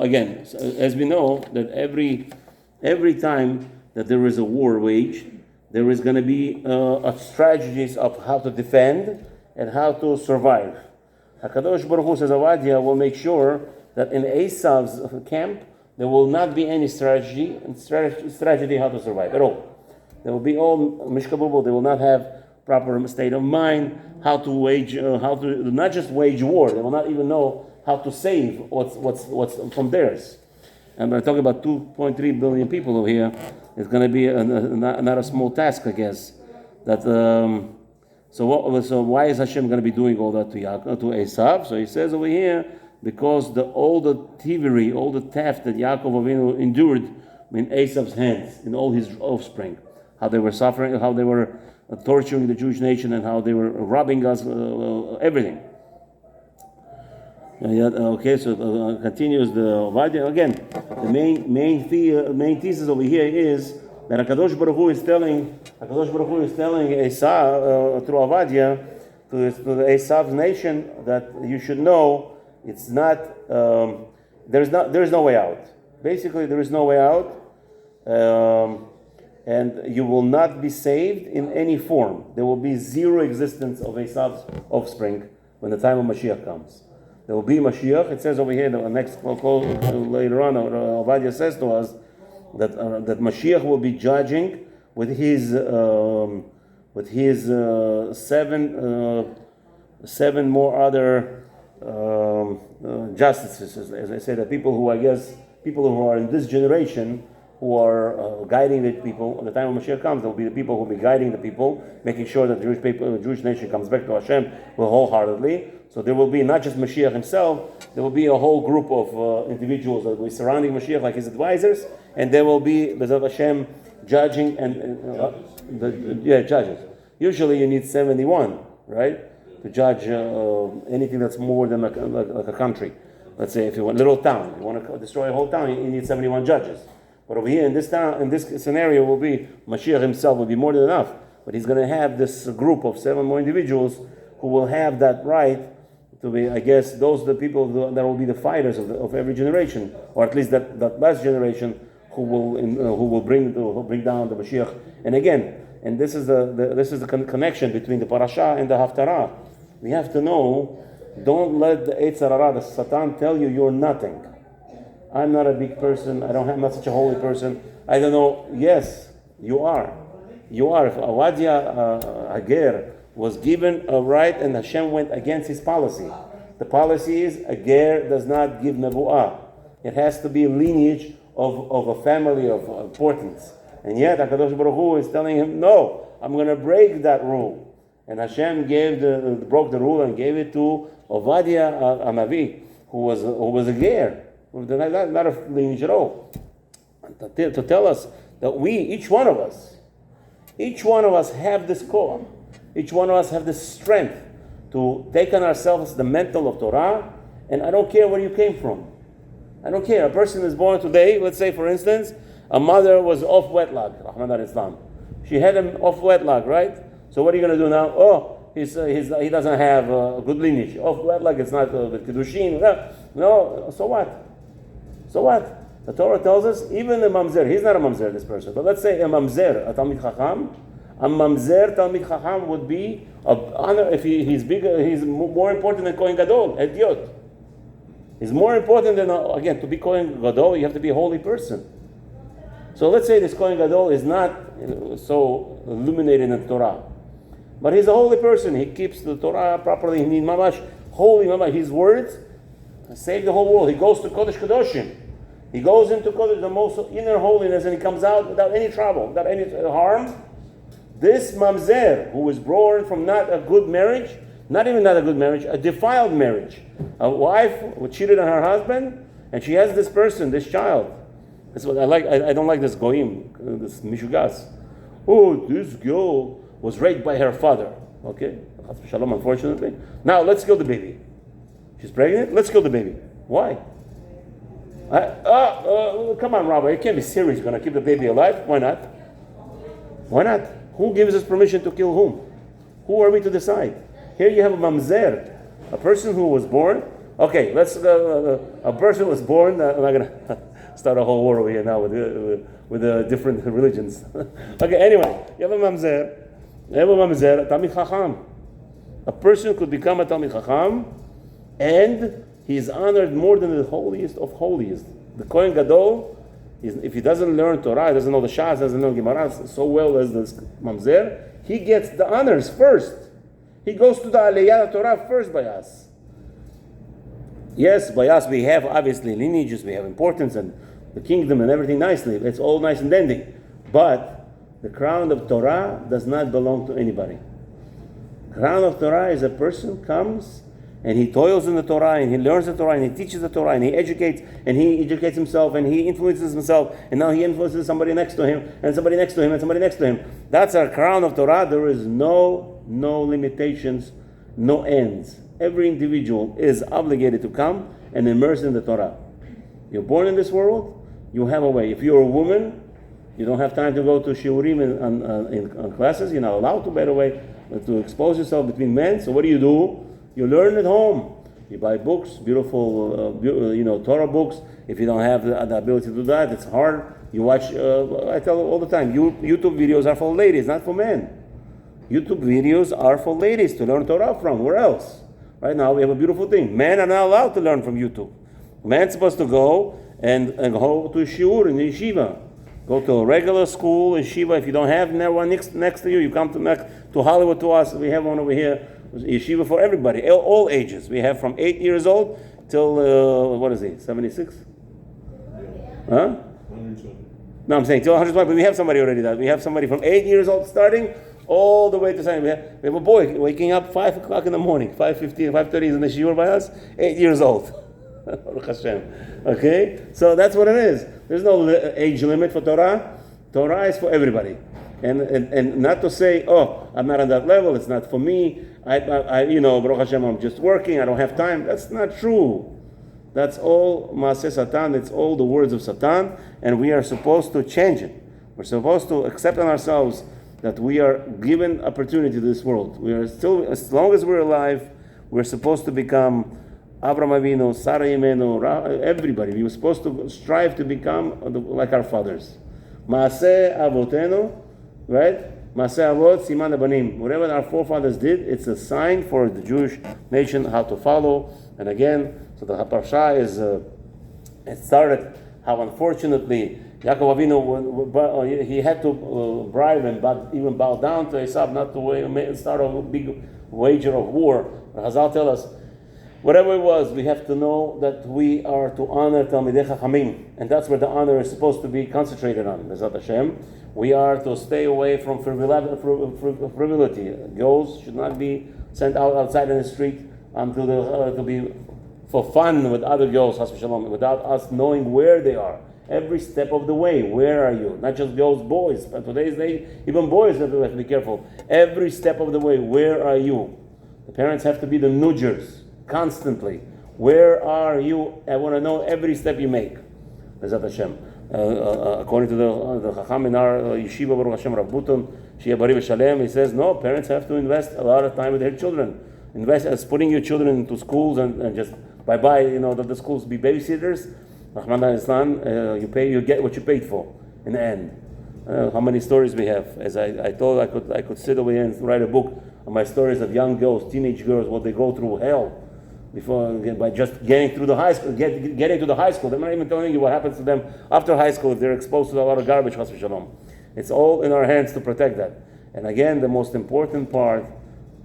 again, as we know, that every time that there is a war waged, there is going to be strategies of how to defend and how to survive. HaKadosh Baruch Hu says, Avadia will make sure that in Esav's camp, there will not be any strategy how to survive at all. They will be all mishkabubul. They will not have proper state of mind, how to not just wage war. They will not even know how to save what's from theirs. And we're talking about 2.3 billion people over here. It's going to be not a small task, I guess. That so why is Hashem going to be doing all that to Esav? So he says over here, because all the thievery, all the theft that Yaakov Avinu endured in Esav's hands, in all his offspring, how they were suffering, how they were torturing the Jewish nation, and how they were robbing us, everything. Okay, so continues the Ovadia again. The main thesis over here is that Hakadosh Baruch Hu is telling Esau through Ovadia to the Esau's nation that you should know it's not there is no way out. Basically, there is no way out. And you will not be saved in any form. There will be zero existence of Esau's offspring when the time of Mashiach comes. There will be Mashiach. It says over here, the next quote later on, Ovadia says to us that Mashiach will be judging with his seven more other justices. As I said, the people who are in this generation, who are guiding the people. When the time of Mashiach comes, there will be the people who will be guiding the people, making sure that the Jewish nation comes back to Hashem wholeheartedly. So there will be not just Mashiach himself, there will be a whole group of individuals that will be surrounding Mashiach like his advisors, and there will be B'ezrat Hashem judging judges. Usually you need 71, right, to judge anything that's more than like a country. Let's say if you want a little town, you want to destroy a whole town, you need 71 judges. But over here in this town, in this scenario, will be Mashiach himself will be more than enough. But he's going to have this group of 7 more individuals who will have that right to be, I guess, those are the people that will be the fighters of every generation, or at least that last generation who will bring down the Mashiach. And again, and this is the connection between the parasha and the haftarah. We have to know. Don't let the Yetzer Hara, the Satan, tell you you're nothing. I'm not a big person. I'm not such a holy person. I don't know. Yes, you are. You are. If Avadia Hager was given a right and Hashem went against his policy, the policy is a ger does not give nevuah. It has to be a lineage of a family of importance. And yet HaKadosh Baruch Hu is telling him, no, I'm going to break that rule. And Hashem broke the rule and gave it to Ovadia Anavi, who was a ger. Not a lineage at all. To tell us that each one of us have this core. Each one of us have this strength to take on ourselves the mantle of Torah, and I don't care where you came from. I don't care. A person is born today, let's say for instance, a mother was off wedlock, Rahman al-Islam. She had him off wedlock, right? So what are you going to do now? Oh, he doesn't have a good lineage. Off wedlock, it's not the Kiddushin. No, so what? So what? The Torah tells us, even a mamzer, he's not a mamzer, this person, but let's say a mamzer, a Talmid Chacham, a mamzer Talmid Chacham would be of honor if he's bigger, he's more important than Kohen Gadol, Ediot. He's more important than, again, to be Kohen Gadol, you have to be a holy person. So let's say this Kohen Gadol is not so illuminated in the Torah. But he's a holy person. He keeps the Torah properly. He needs mamash, holy mamash. His words save the whole world. He goes to Kodesh Kadoshim. He goes into Kodesh, the most inner holiness, and he comes out without any trouble, without any harm. This mamzer, who was born from not a good marriage, not even not a good marriage, a defiled marriage. A wife who cheated on her husband, and she has this person, this child. That's what I like. I don't like this goyim, this mishugas. Oh, this girl was raped by her father. Okay, shalom. Unfortunately, now let's kill the baby. She's pregnant. Let's kill the baby. Why? Come on, Rabbi. You can't be serious. You're going to keep the baby alive? Why not? Why not? Who gives us permission to kill whom? Who are we to decide? Here you have a mamzer, a person who was born. Okay, let's. A person was born. I'm not going to start a whole war over here now with different religions. Okay, anyway, you have a mamzer. You have a mamzer, a Talmid Chacham. A person could become a Talmid Chacham, and he is honored more than the holiest of holiest. The Kohen Gadol, if he doesn't learn Torah, he doesn't know the Shas, doesn't know Gemara so well as the mamzer, he gets the honors first. He goes to the Aliyah Torah first by us. Yes, by us we have obviously lineages, we have importance and the kingdom and everything nicely. It's all nice and dandy. But the crown of Torah does not belong to anybody. Crown of Torah is a person comes and he toils in the Torah and he learns the Torah and he teaches the Torah and he educates himself and he influences himself and now he influences somebody next to him and somebody next to him and somebody next to him. That's our crown of Torah. There is no limitations, no ends. Every individual is obligated to come and immerse in the Torah. You're born in this world, you have a way. If you're a woman, you don't have time to go to shiurim in classes. You're not allowed to, by the way, to expose yourself between men. So what do? You learn at home. You buy books, beautiful, Torah books. If you don't have the ability to do that, it's hard. You watch. I tell all the time, YouTube videos are for ladies, not for men. YouTube videos are for ladies to learn Torah from. Where else? Right now we have a beautiful thing. Men are not allowed to learn from YouTube. Men's supposed to go and go to shiur in the yeshiva. Go to a regular school, yeshiva. If you don't have one next to you, you come to Hollywood to us. We have one over here. Yeshiva for everybody, all ages. We have from 8 years old till, 76? Huh? 120. No, I'm saying till 120, but we have somebody already that. We have somebody from 8 years old starting all the way to 7. We have a boy waking up 5 o'clock in the morning, 5:15, 5:30 is in the shiur by us, 8 years old. Baruch Hashem. Okay? So that's what it is. There's no age limit for Torah. Torah is for everybody. And not to say, I'm not on that level, it's not for me, Baruch Hashem, I'm just working, I don't have time. That's not true. That's all Maaseh Satan, it's all the words of Satan, and we are supposed to change it. We're supposed to accept on ourselves that we are given opportunity to this world. We are still, as long as we're alive, we're supposed to become Avraham Avinu, Sarah Yemenu, everybody. We were supposed to strive to become like our fathers. Maaseh Avotenu, right? Maaseh Avot, Siman Abanim. Whatever our forefathers did, it's a sign for the Jewish nation how to follow. And again, so the Parsha is, it started how unfortunately Yaakov Avinu, he had to bribe and even bow down to Esav not to start a big wager of war. Hazal tell us, whatever it was, we have to know that we are to honor Talmidei Chachamim, and that's where the honor is supposed to be concentrated on. Bezat Hashem, we are to stay away from frivolity. Girls should not be sent outside in the street to be for fun with other girls, without us knowing where they are. Every step of the way, where are you? Not just girls, boys. But today's day, even boys have to be careful. Every step of the way, where are you? The parents have to be the nudgers constantly. Where are you? I want to know every step you make. Bezat Hashem. According to the Chacham in our yeshiva, Baruch Hashem, Rav Buton, Shia Bari V'Shalem, he says, no, parents have to invest a lot of time with their children. Invest as putting your children into schools and just bye-bye, that the schools be babysitters. Rahman al-Islam, you get what you paid for in the end. How many stories we have? As I told, I could sit over here and write a book on my stories of young girls, teenage girls, what they go through hell by just getting through the high school, getting to the high school. They're not even telling you what happens to them after high school if they're exposed to a lot of garbage. It's all in our hands to protect that. And again, the most important part,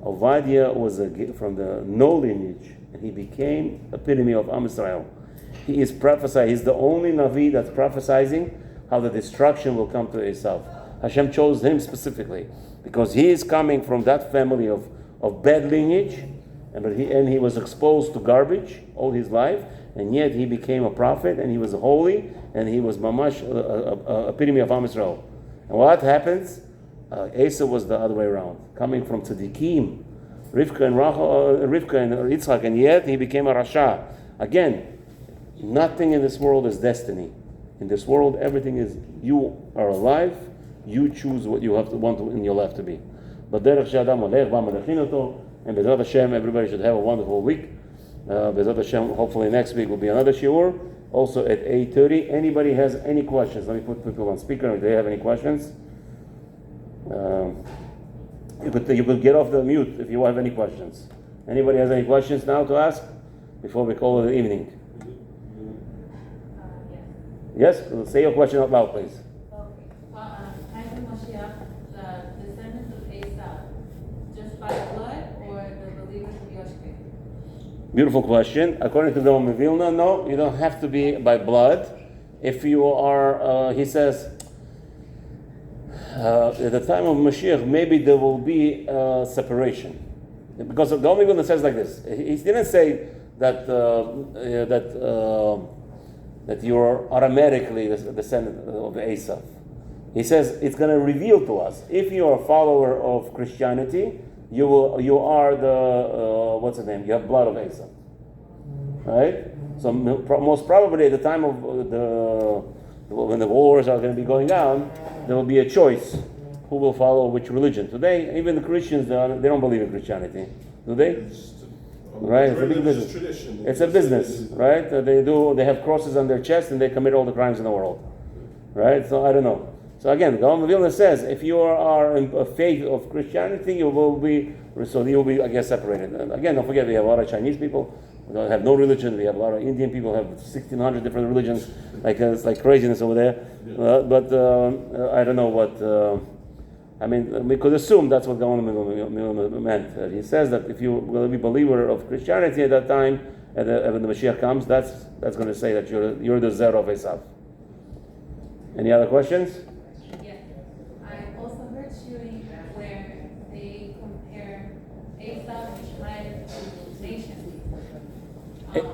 Ovadia was from the no lineage, and he became epitome of Am Yisrael. He is prophesying. He's the only Navi that's prophesying how the destruction will come to Esav. Hashem chose him specifically because he is coming from that family of bad lineage, and he was exposed to garbage all his life, and yet he became a prophet, and he was holy, and he was mamash, epitome of Am Yisrael. And what happens? Esau was the other way around, coming from tzaddikim, Rivka and Yitzchak, and yet he became a rasha. Again, nothing in this world is destiny. In this world, everything is, you are alive, you choose what you want in your life to be. But Derech Shadam Olech V'Malachin Oto, and Bezrat Hashem, everybody should have a wonderful week. Bezrat Hashem, hopefully next week will be another shiur, also at 8:30. Anybody has any questions? Let me put people on speaker if they have any questions. You could get off the mute if you have any questions. Anybody has any questions now to ask before we call it the evening? Yes? Say your question out loud, please. Time of Mashiach, the descendants of Esau, just by blood or the believers of Yoshke? Beautiful question. According to the Gaon Vilna, no, you don't have to be by blood. If you are, he says, at the time of Mashiach, maybe there will be separation. Because the Gaon Vilna says like this. He didn't say that that you're automatically the descendant of Esau. He says it's going to reveal to us. If you are a follower of Christianity, you are the what's the name? You have blood of Esau, right? So most probably at the time of when the wars are going to be going down, there will be a choice who will follow which religion. Today, even the Christians they don't believe in Christianity, do they? Right, it's a big business. It's a business, right? They have crosses on their chest and they commit all the crimes in the world, right? So I don't know. So again, Gaon Vilna says if you are in a faith of Christianity, you will be I guess separated. And again, don't forget we have a lot of Chinese people who don't have no religion. We have a lot of Indian people who have 1,600 different religions. It's like craziness over there. But I don't know what. I mean, we could assume that's what Gaon meant. He says that if you will be a believer of Christianity at that time, when the Mashiach comes, that's going to say that you're the Zer of Esav. Any other questions? Yes. I also heard shooting where they compare Esau and Ishmael to nations. Can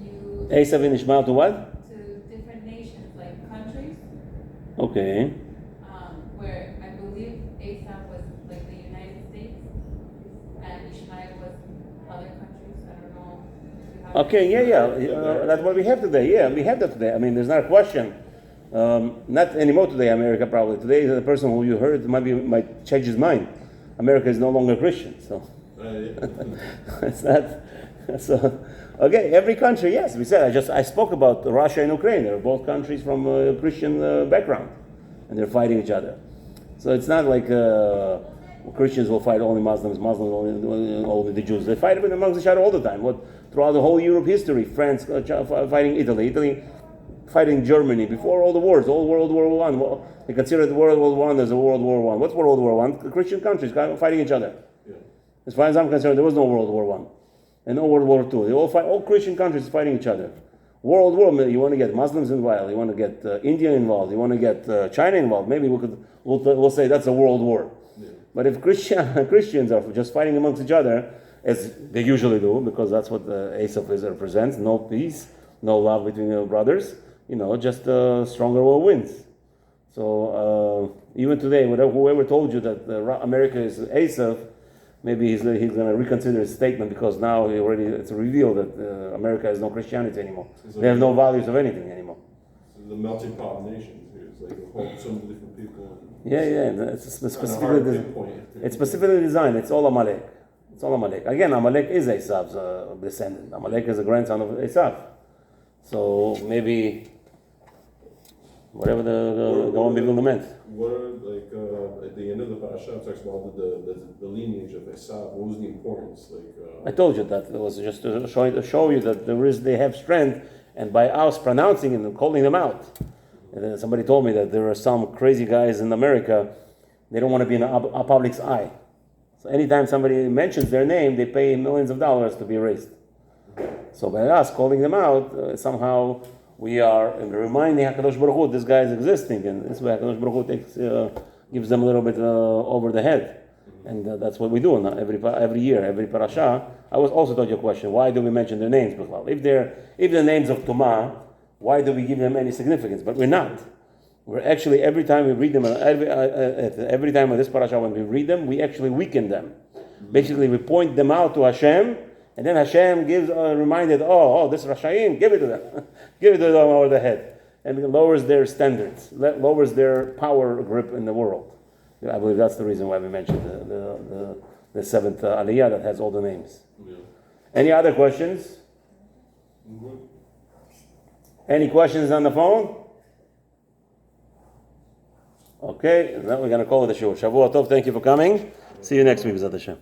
you... Esau and Ishmael to what? To different nations, like countries. Okay. Where I believe Esau was like the United States and Ishmael was other countries. I don't know. Okay, yeah. That's what we have today. Yeah, we have that today. I mean, there's not a question. Not anymore today, America probably. Today, the person who you heard might change his mind. America is no longer Christian, so. It's not. So, okay, every country, yes. We said, I spoke about Russia and Ukraine. They're both countries from a Christian background. And they're fighting each other. So it's not like Christians will fight only Muslims only the Jews. They fight amongst each other all the time. Throughout the whole Europe history, France fighting Italy fighting Germany, before all the wars, all World War One. Well, they consider the World War One as a World War One. What's World War One? Christian countries fighting each other. Yeah. As far as I'm concerned, there was no World War One and no World War Two. They all Christian countries fighting each other. World War, you want to get Muslims involved, you want to get India involved, you want to get China involved. Maybe we'll say that's a world war. Yeah. But if Christians are just fighting amongst each other, as they usually do, because that's what the Ace of Israel represents, no peace, no love between your brothers, just stronger will wins. So even today, whoever told you that America is Asaph, maybe he's going to reconsider his statement, because now it's revealed that America has no Christianity anymore. They have no values of anything anymore. So the melting pot of nations here. It's like a whole so many different people. Yeah. It's specifically designed. It's all Amalek. Again, Amalek is Esav's descendant. Amalek is a grandson of Esav. So maybe whatever the one people meant. What are, at the end of the Parshat, it talks about the lineage of Esav. What was the importance? I told you that. It was just to show you that they have strength, and by us pronouncing it and calling them out. And then somebody told me that there are some crazy guys in America they don't want to be in a public's eye. So anytime somebody mentions their name, they pay millions of dollars to be erased. So by us calling them out, somehow we are reminding HaKadosh Baruch Hu this guy is existing, and this way HaKadosh Baruch Hu gives them a little bit over the head. And that's what we do now, every year, every parasha. I was also taught you a question: why do we mention their names? If the names of Tumah, why do we give them any significance? But we're not. We're actually, every time we read them, every time of this parasha when we read them, we actually weaken them. Basically, we point them out to Hashem, and then Hashem gives reminded, this Rashayim, give it to them, give it to them over the head, and it lowers their standards, lowers their power grip in the world. I believe that's the reason why we mentioned the seventh aliyah that has all the names. Yeah. Any other questions? Mm-hmm. Any questions on the phone? Okay, now we're going to call it a shiur. Shavua Tov, thank you for coming. See you next week, B'ezrat Hashem.